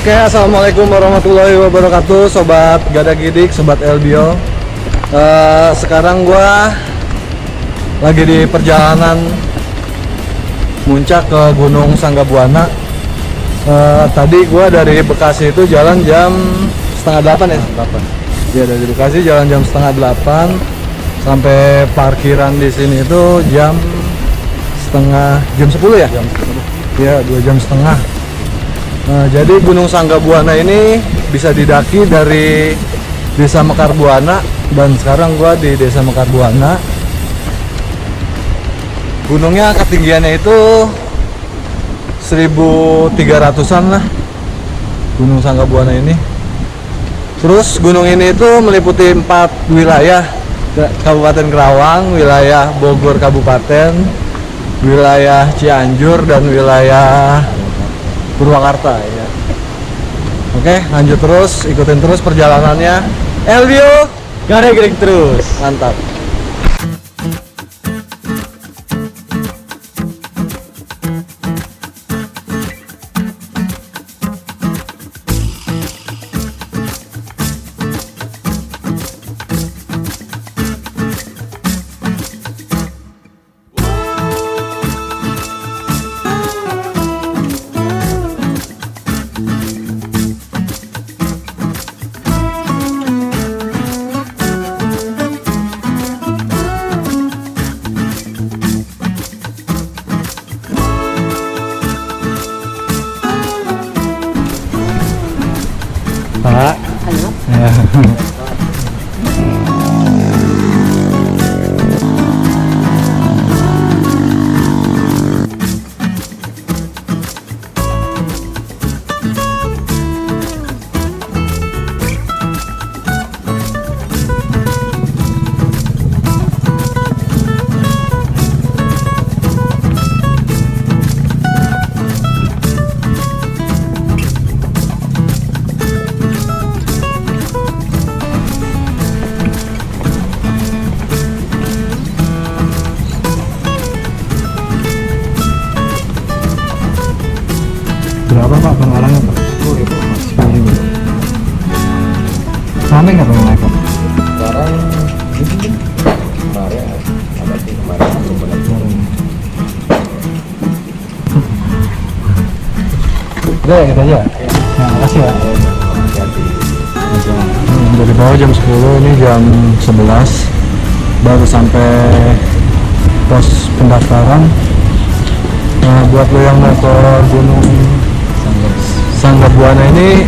Oke, assalamualaikum warahmatullahi wabarakatuh, sobat Gada Gidik, sobat Elbio. Sekarang gua lagi di perjalanan muncak ke Gunung Sanggabuana. Tadi gua dari Bekasi itu jalan jam setengah 8 ya? 8. Ya, dari Bekasi jalan jam setengah 8 sampai parkiran di sini itu jam 10 ya? Jam 10. Ya, 2 jam setengah. Jadi Gunung Sanggabuana ini bisa didaki dari Desa Mekarbuana, dan sekarang gua di Desa Mekarbuana. Gunungnya ketinggiannya itu 1300-an lah, Gunung Sanggabuana ini. Terus gunung ini itu meliputi 4 wilayah: Kabupaten Kerawang, wilayah Bogor Kabupaten, wilayah Cianjur, dan wilayah Purwakarta ya. Oke, lanjut terus, ikutin terus perjalanannya. Elvio, Gada Gidik terus. Mantap. Pak. Halo. Ya. Berapa Pak per orangnya Pak? 10.000. Sampai nggak pengen naik Pak? Sekarang kemarin ada sih kemarin Udah ya, kita aja. Nah, makasih ya. Dari bawah jam 10, ini jam 11 baru sampai pos pendaftaran. Nah, buat lo yang mau ke Gunung Sanggabuana ini,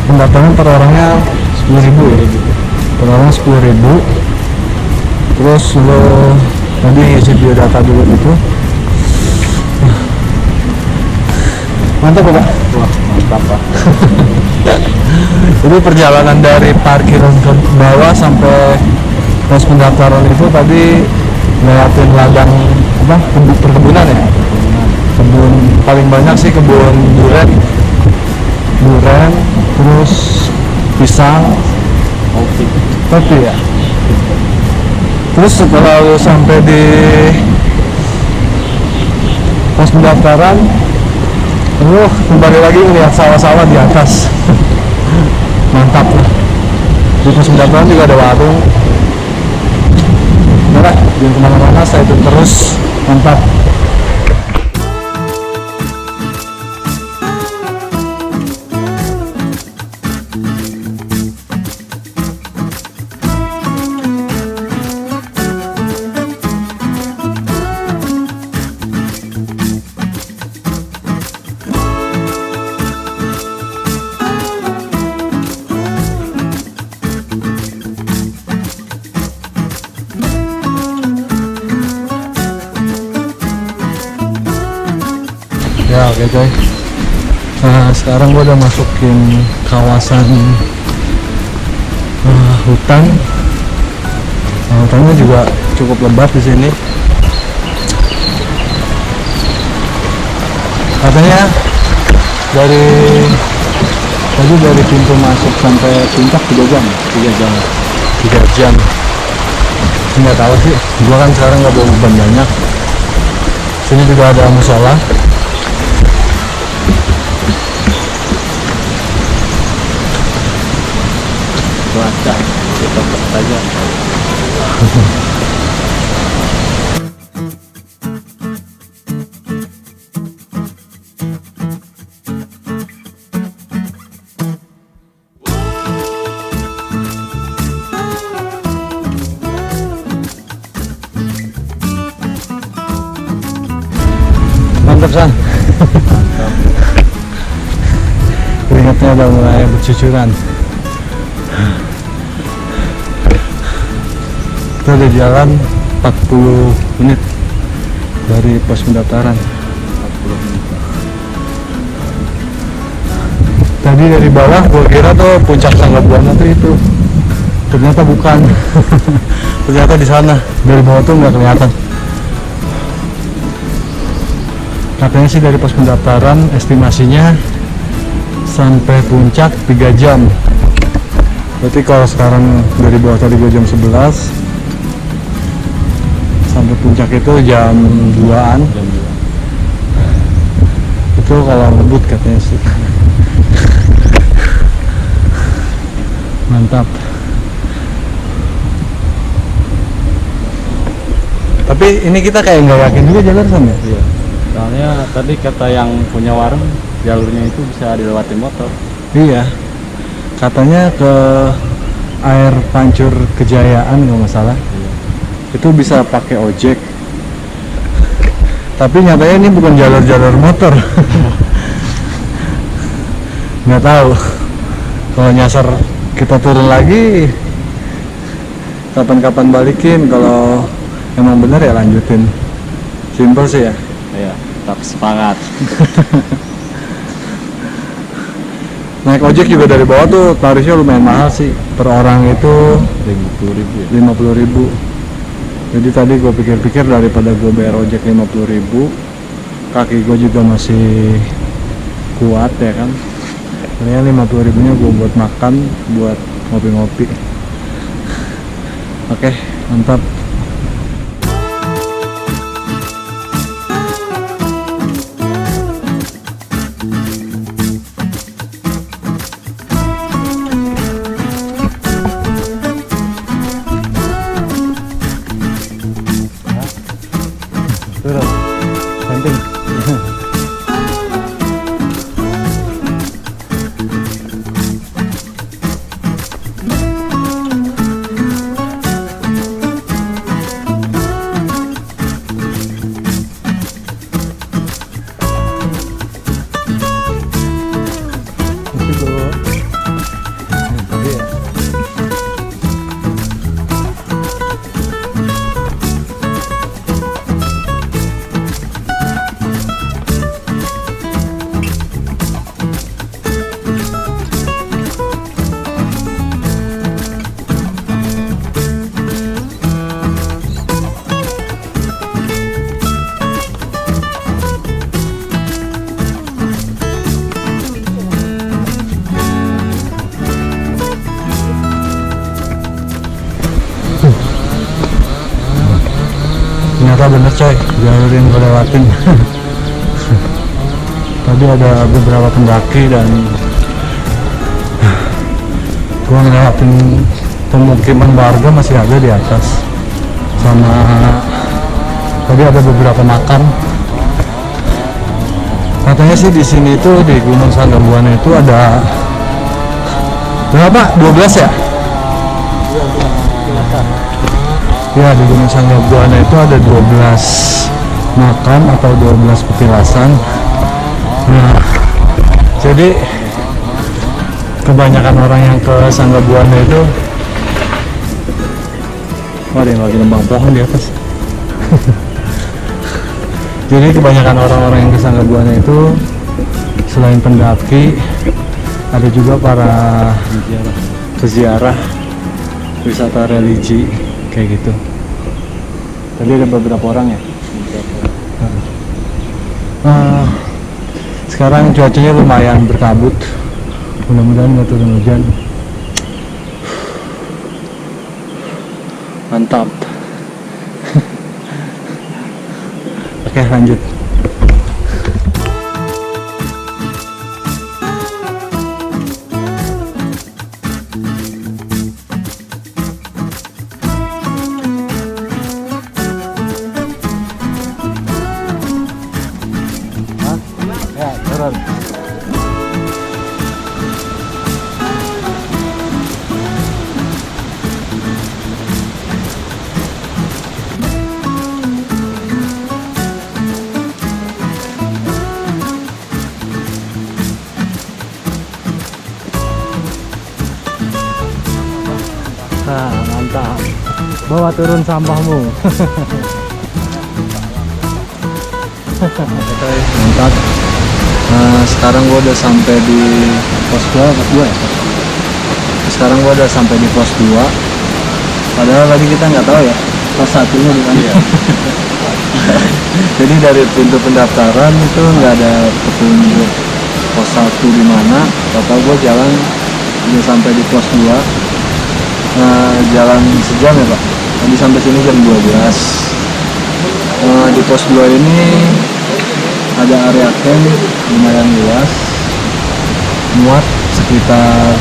pendaftaran per orangnya 10.000 ya. Per orang 10.000. Terus lo tadi isi biodata dulu itu. Mantap Pak. Wah, mantap Pak. Jadi perjalanan dari parkiran ke bawah sampai pos pendaftaran itu tadi lewatin ladang perkebunan ya. Kebun paling banyak sih kebun durian, terus pisang, kopi ya. Terus setelah lu sampai di pos pendaftaran, lu kembali lagi melihat sawah-sawah di atas. Mantap lah. Di pos pendaftaran juga ada warung. Udah, jangan kemana-mana, saya itu terus. Mantap. Ya oke coy. Nah sekarang gua udah masukin kawasan hutan. Nah, hutannya juga cukup lebat di sini. Katanya dari pintu masuk sampai puncak 3 jam. Nggak tahu sih. Gua kan sekarang nggak bawa beban banyak. Sini juga ada musola. cuaca tetap saja. Mantap San. Keringatnya udah mulai bercucuran. Kita udah jalan 40 menit dari pos pendaftaran. 40 menit. Tadi dari bawah gua kira tuh puncak Sangga Buana tuh itu, ternyata bukan. Ternyata di sana. Dari bawah tuh nggak kelihatan. Katanya sih dari pos pendaftaran estimasinya sampai puncak 3 jam. Berarti kalau sekarang dari bawah tadi gua jam 11 sampai puncak itu jam 2-an. Jam 2. Itu kalau ngebut katanya sih. Mantap. Tapi ini kita kayak nggak yakin juga jalan sana. Iya. Soalnya tadi kata yang punya warung jalurnya itu bisa dilewati motor. Iya. Katanya ke air Pancur Kejayaan nggak masalah. Iya. Itu bisa pakai ojek. Tapi nyatanya ini bukan jalur-jalur motor. Nggak tahu. Kalau nyasar kita turun lagi, kapan-kapan balikin. Kalau emang bener ya lanjutin. Simpel sih ya. Iya, tetap semangat. Naik ojek juga dari bawah tuh tarifnya lumayan mahal sih. Per orang itu 50.000 ya. 50.000. Jadi tadi gue pikir-pikir daripada gue bayar ojek 50.000, kaki gue juga masih kuat ya kan. Ternyata 50.000-nya gue buat makan, buat ngopi-ngopi. Oke, mantap. Turun, penting. Ternyata bener coy, jalur yang gue lewatin. Tadi ada beberapa pendaki dan gue ngelewatin pemukiman warga masih ada di atas. Sama tadi ada beberapa makam. Katanya sih di sini tuh di Gunung Sangga Buana itu ada berapa? 12 ya? Ya, di Gunung Sangga Buana itu ada 12 makam atau 12 petilasan. Nah, jadi kebanyakan orang yang ke Sangga Buana itu, ada yang lagi nembang pohon di atas. Jadi kebanyakan orang-orang yang ke Sangga Buana itu selain pendaki, ada juga para peziarah, wisata religi kayak gitu. Tadi ada beberapa orang ya. Sekarang cuacanya lumayan berkabut. Mudah-mudahan nggak turun hujan. Mantap. Oke, lanjut. mantap. Bawa turun sampahmu. Mantap. Nah, sekarang gua udah sampai di pos 2 ya. Sekarang gua udah sampai di pos 2. Padahal tadi kita nggak tahu ya pos 1-nya di mana. Jadi dari pintu pendaftaran itu nggak ada petunjuk pos 1 di mana. Total gua jalan udah sampai di pos 2. Jalan sejam ya Pak. Tadi sampai sini jam 12. Di pos 2 ini ada area camp lumayan luas, muat sekitar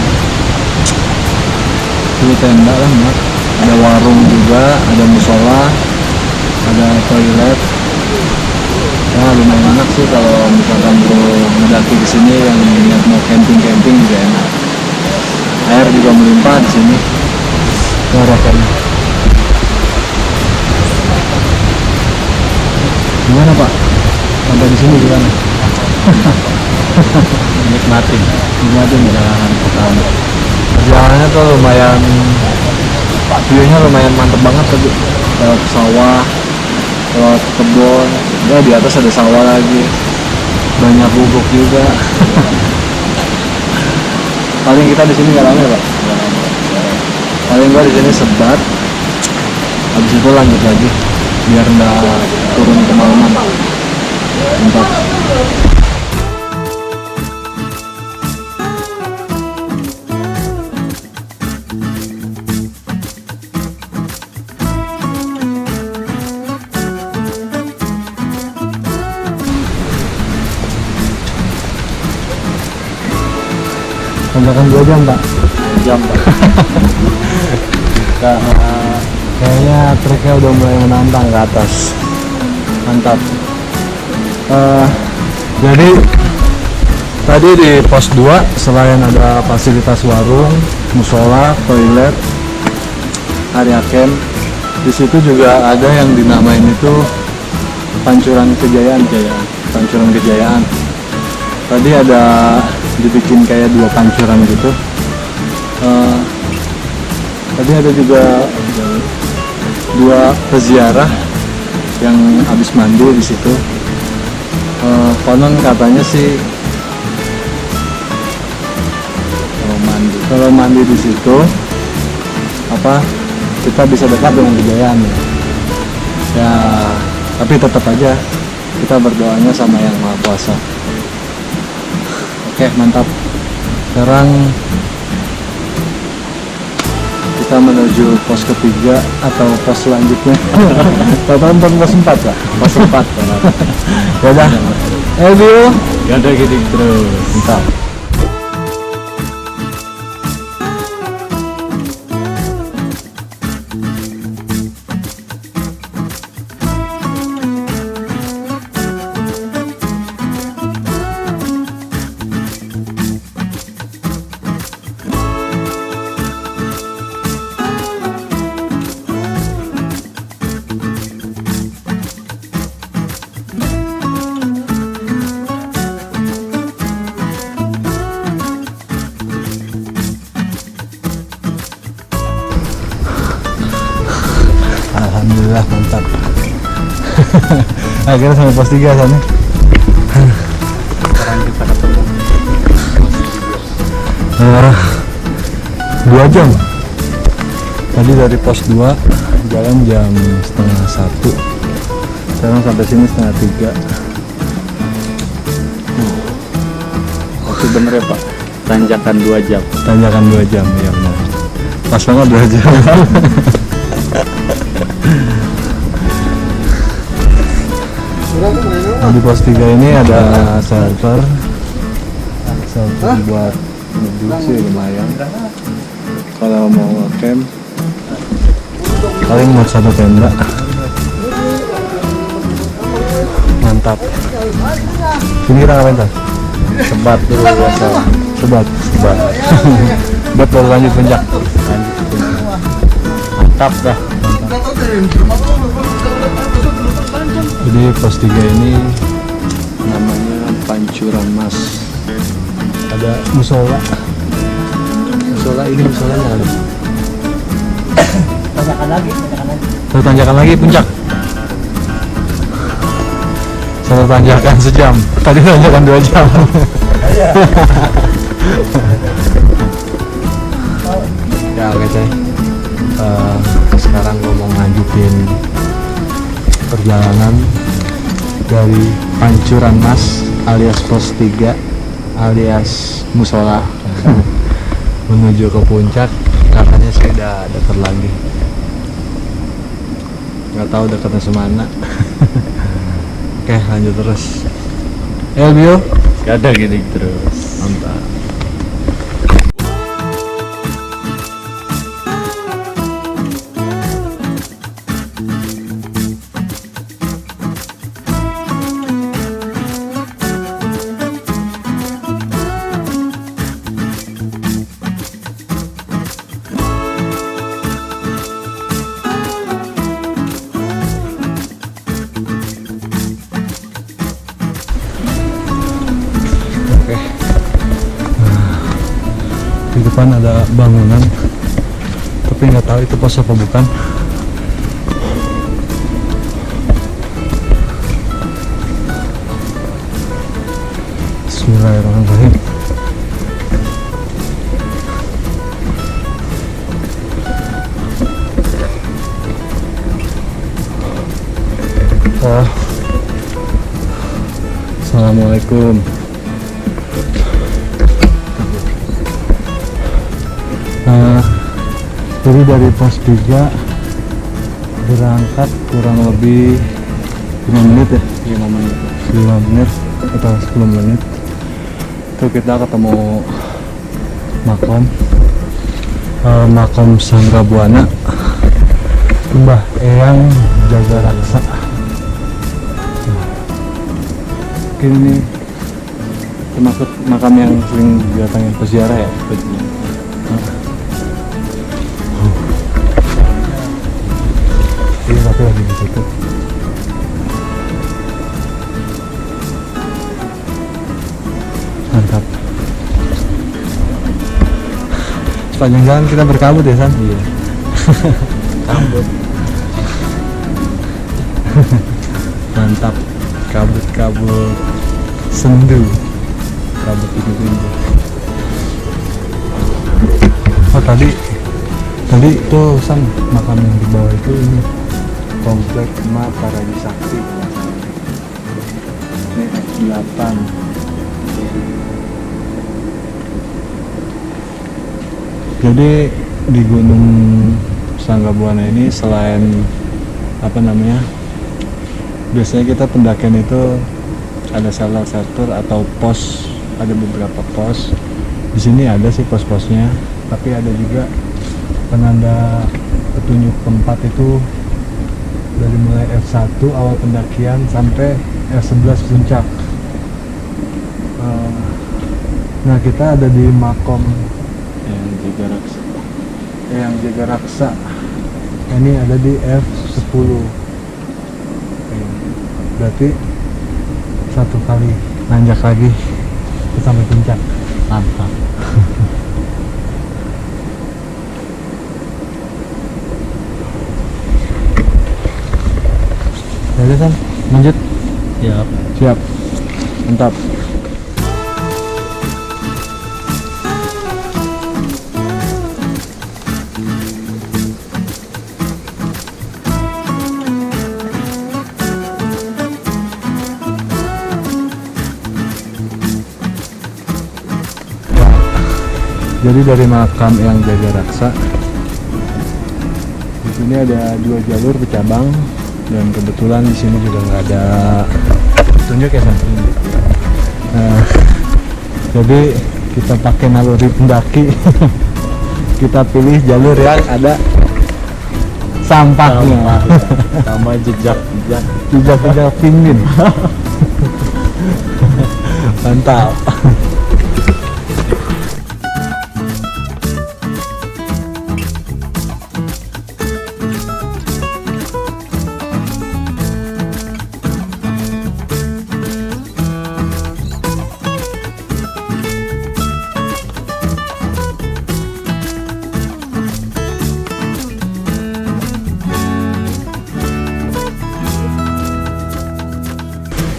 10 tenda lah muat. Ada warung juga, ada musola, ada toilet. Ya lumayan enak sih kalau misalkan bro mendaki ke sini yang niat mau camping juga enak. Air juga melimpah di sini. Area camp. Gimana Pak? Sampai di sini gimana? Nikmatin perjalanan pertama. Perjalanannya tuh lumayan, view-nya lumayan mantep banget tadi. Lewat sawah, lewat kebun, ya di atas ada sawah lagi, banyak bubuk juga. Paling kita di sini nggak lama ya Pak? Paling gua di sini sebat, habis itu lanjut lagi, biar nggak turun kemalaman. Mantap. Tanjakan 2 jam Pak. Jam Pak. Kayaknya treknya udah mulai menantang ke atas. Mantap. Jadi tadi di pos 2 selain ada fasilitas warung, musola, toilet, area camp, di situ juga ada yang dinamain itu Pancuran Kejayaan. Pancuran Kejayaan. Tadi ada dibikin kayak 2 pancuran gitu. Tadi ada juga 2 peziarah yang habis mandi di situ. Konon katanya sih kalau mandi di situ kita bisa dekat dengan kejayaan ya. Tapi tetap aja kita berdoanya sama yang Maha Kuasa. Oke, mantap. Sekarang kita menuju pos ketiga atau pos selanjutnya. Total pos 4 Pak. Pos 4. Ya udah. View. Gak ada gitu terus. Mantap. Alhamdulillah mantap. Akhirnya sampai pos 3 sana. Sekarang kita ketemu. 2 jam. Tadi dari pos 2 jalan jam setengah 1. Sekarang sampai sini setengah 3. Oke bener ya Pak. Tanjakan 2 jam. Tanjakan 2 jam ya benar. Pas banget 2 jam. Nah, di pos 3 ini ada shelter buat nyeduh sih lumayan. Kalau mau camp paling buat 1 tenda. Mantap. Sini kita ngapain Tan? Sebat dulu biasa. Sebat. Buat baru lanjut puncak. Mantap dah. Jadi pos 3 ini namanya Pancuran Mas. Ada musola. Musola ini musolanya ada. Satu tanjakan lagi puncak. Satu tanjakan sejam. Tadi tanjakan 2 jam. Ya oke coy. Sekarang gue mau lanjutin perjalanan dari Pancuran Mas alias Pos 3 alias Musola menuju ke puncak. Katanya sih udah dekat lagi, nggak tahu dekatnya semana. Oke lanjut terus. Elvio Gak ada gini terus. mantap. Oke. Di depan ada bangunan, tapi nggak tahu itu pos apa bukan. Bismillahirrahmanirrahim. Oh. Assalamualaikum. Jadi dari pos 3 berangkat kurang lebih 5 menit ya? 5 menit. 5 menit atau 10 menit itu kita ketemu makom makom Sangga Buana Mbah Eyang Jaga Raksa. Mungkin ini termasuk makam yang sering didatangin peziarah ya. Ini tapi lagi di situ. Mantap. Sepanjang jalan kita berkabut ya San? Iya. Kabut. Mantap. Kabut-kabut sendu. Kabut itu. Oh tadi itu San, makam yang di bawah itu ini komplek Mataragi Sakti. Ini F8. Jadi di Gunung Sangga Buana ini selain biasanya kita pendakian itu ada salah satu atau pos, ada beberapa pos. Di sini ada sih pos-posnya, tapi ada juga penanda petunjuk tempat itu dari mulai F1 awal pendakian sampai F11 puncak. Nah kita ada di makom yang Jaga Raksa. Ini ada di F10. Berarti satu kali nanjak lagi kita sampai puncak. Mantap. Ya udah San, lanjut. Siap. Mantap. Jadi dari makam yang Jaga Raksa, di sini ada 2 jalur bercabang dan kebetulan di sini juga nggak ada petunjuk ya San. Nah, jadi kita pakai naluri pendaki. Kita pilih jalur yang ada sampahnya, Sama jejak pingin. Mantap.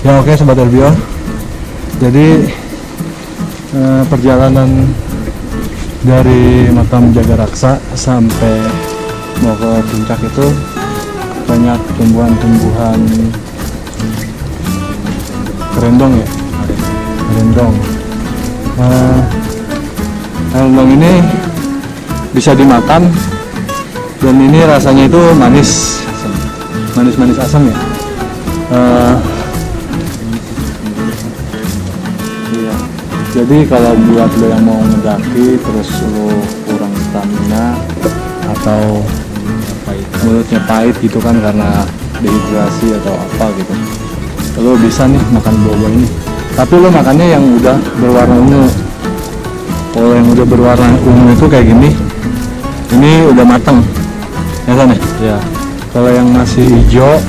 Ya oke Sobat Elbio, jadi perjalanan dari makam Jagaraksa sampai mau ke puncak itu banyak tumbuhan-tumbuhan kerendong ya, kerendong. Kerendong ini bisa dimakan dan ini rasanya itu manis, manis asam ya. Iya. Jadi kalau buat lo yang mau ngedaki terus lo kurang stamina atau mulutnya pahit gitu kan karena dehidrasi atau apa gitu, lo bisa nih makan buah-buah ini. Tapi lo makannya yang udah berwarna ungu. Kalau yang udah berwarna ungu itu kayak gini, ini udah matang, ya kan ya? Ya. Kalau yang masih hijau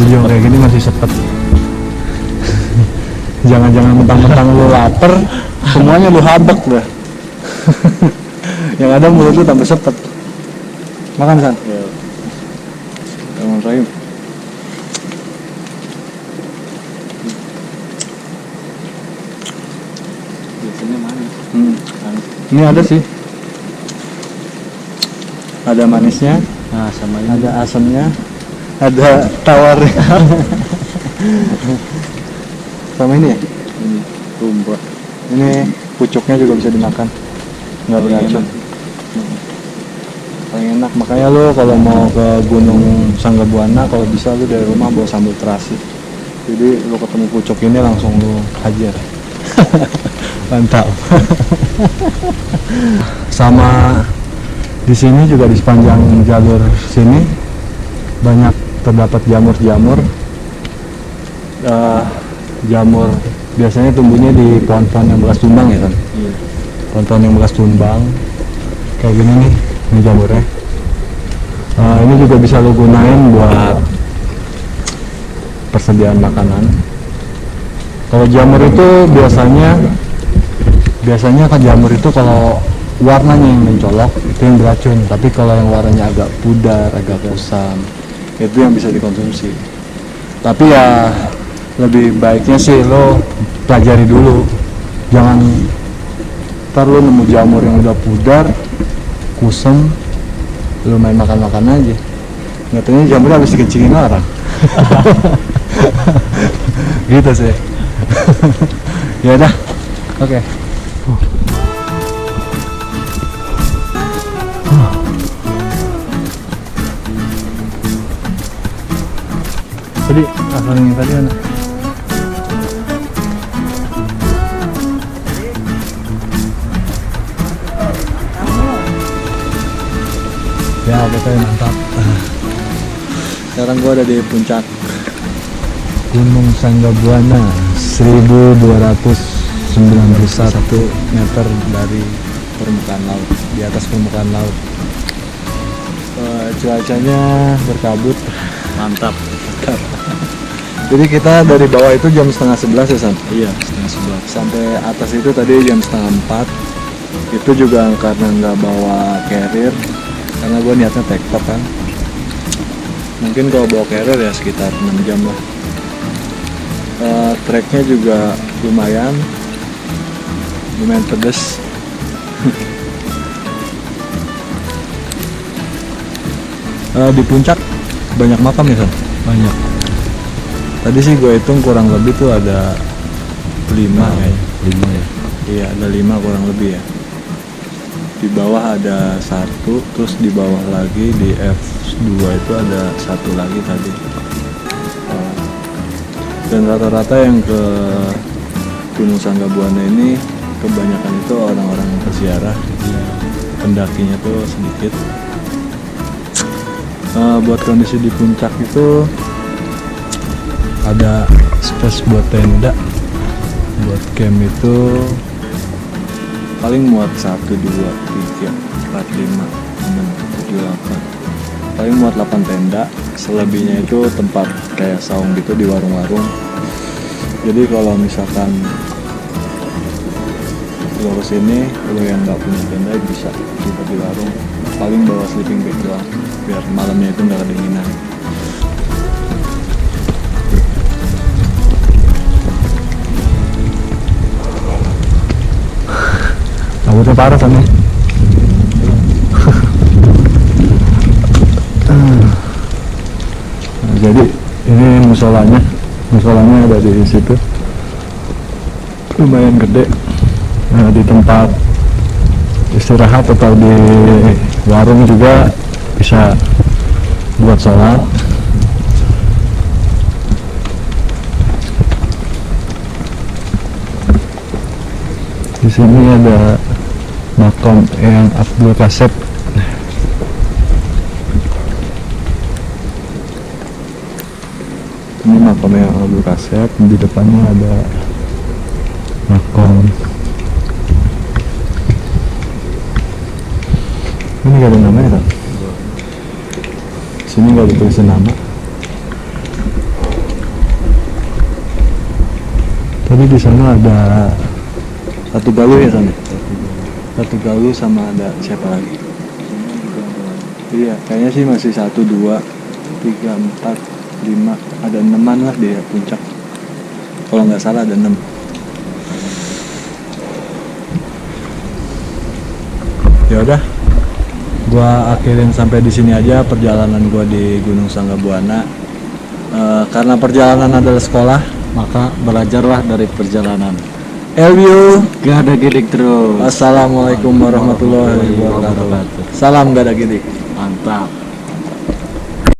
kayak gini masih sepet. Jangan-jangan mentang-mentang lu lapar, semuanya lu habek dah. Yang ada mulut lu tambah sepet. Makan San. Ya. Jangan Rahim. Biasanya manis. Ini ada sih. Ada manisnya, Nah, sama ini. ada asamnya, ada tawarnya. Sama ini ya? Ini tumbak. Ini pucuknya juga bisa dimakan, nggak beracun. Paling enak. Makanya lo kalau mau ke Gunung Sanggabuana, kalau bisa lo dari rumah bawa sambal terasi. Jadi lo ketemu pucuk ini langsung lo hajar. Mantap. Sama di sini juga di sepanjang jalur sini banyak terdapat jamur-jamur. Jamur biasanya tumbuhnya di pohon-pohon yang bekas tumbang ya kan? Iya. Pohon-pohon yang bekas tumbang kayak gini nih, ini jamurnya. Ini juga bisa lo gunain buat persediaan makanan. Kalau jamur itu biasanya kan jamur itu kalau warnanya yang mencolok itu yang beracun, tapi kalau yang warnanya agak pudar, agak kusam itu yang bisa dikonsumsi. Tapi ya lebih baiknya sih lo pelajari dulu, jangan ntar lo nemu jamur yang udah pudar, kusam, lo main makan-makan aja. Katanya jamurnya habis dikencingin orang. Gitu sih. Ya udah, oke. Tadi asal yang tadi mana? Ya betul, mantap. Sekarang gua ada di puncak Gunung Sanggabuana, 1291 meter dari permukaan laut, di atas permukaan laut. Cuacanya berkabut. Mantap. Jadi kita dari bawah itu jam setengah 11 ya San? Iya, setengah 11. Sampai atas itu tadi jam setengah 4. Itu juga karena nggak bawa carrier, karena gue niatnya tektok kan. Mungkin kalau bawa carrier ya sekitar 6 jam lah. Treknya juga lumayan pedes. Di puncak banyak makam ya San? Banyak. Tadi sih gue hitung kurang lebih tuh ada 5 kayaknya. 5 ya. Iya, ada 5 kurang lebih ya. Di bawah ada 1, terus di bawah lagi di F2 itu ada 1 lagi tadi. Dan rata-rata yang ke Gunung Sanggabuana ini kebanyakan itu orang-orang peziarah. Pendakinya tuh sedikit. Buat kondisi di puncak itu ada space buat tenda, buat camp itu paling muat 1, 2, 3, 4, 5, 6, 7, 8, paling muat 8 tenda. Selebihnya itu tempat kayak saung gitu di warung-warung. Jadi kalau misalkan lo kesini, lo yang nggak punya tenda bisa tidur di warung, paling bawa sleeping bag doang biar malamnya itu nggak kedinginan. Rambutnya parah sana. Nah, jadi ini musolanya ada di situ, lumayan gede. Nah, di tempat istirahat atau di warung juga bisa buat sholat. Di sini ada makam yang Abdul Kasep. Ini makam yang Abdul Kasep. Di depannya ada makam. Ini gak ada namanya kan? Sini gak ada tulisan nama. Tadi di sana ada satu galuh ya sana. Satu galuh sama ada siapa lagi? Iya, kayaknya sih masih 1, 2, 3, 4, 5, ada 6-an lah di puncak. Kalau nggak salah ada 6. Ya udah, gua akhirin sampai di sini aja perjalanan gua di Gunung Sangga Buana. Karena perjalanan adalah sekolah, Maka belajarlah dari perjalanan. Elvio, Gak ada gidik terus. assalamualaikum warahmatullahi wabarakatuh. Salam gada gidik. Mantap.